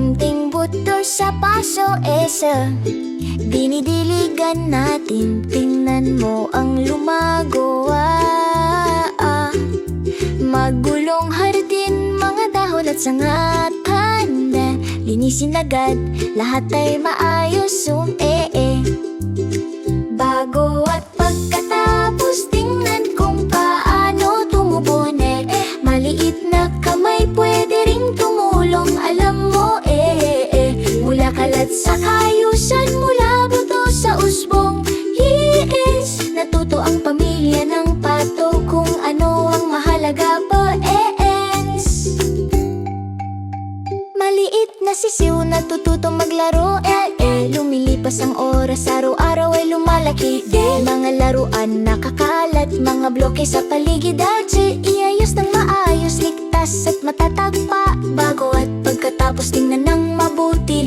munting buto sa paso esa dinidiligan natin. Tingnan mo ang lumago, magulong hardin, mga dahon at sanga tanda. Linisin agad, lahat ay maayos, bago at pagkatapos, tingnan kung paano tumubunin. Maliit na kamay pwede ring tumulong, alam mo mula kalat sa kayusan, mula buto sa usbong. Yes, natuto ang pamilya ng pato kung ano ang mahalaga pa. Maliit na sisiw natututo maglaro, lumilipas ang oras, araw-araw ay lumalaki. Mga laruan nakakalat, mga bloke sa paligid at iayos ng maayos, ligtas at matatagpa. Bago at pagkatapos, tingnan ng mabuti,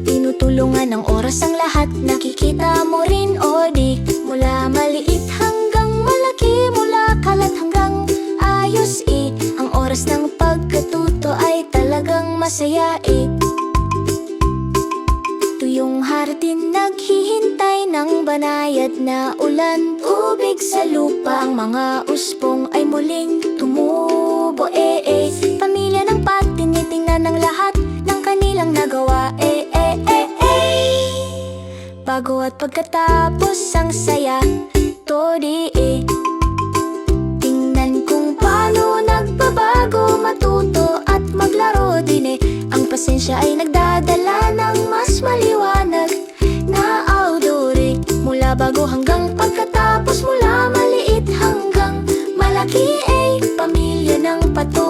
tinutulungan ng oras ang lahat. Nakikita mo rin di, mula maliit hanggang malaki, mula kalat hanggang ayos, ang oras ng pagkatuto ay talagang masaya, Tuyong hardin naghihintay ng banayad na ulan, tubig sa lupa, ang mga usbong ay muling tumubo, Pamilya ng pat, tinitingnan ng lahat ng kanilang nagawa, Bago at pagkatapos, ang saya, todi, Tingnan kung paano nagbabago, matuto at maglaro din, Ang pasensya ay nagdadala ng mas maliwanag na outdoor, Mula bago hanggang pagkatapos, mula maliit hanggang malaki, Pamilya ng pato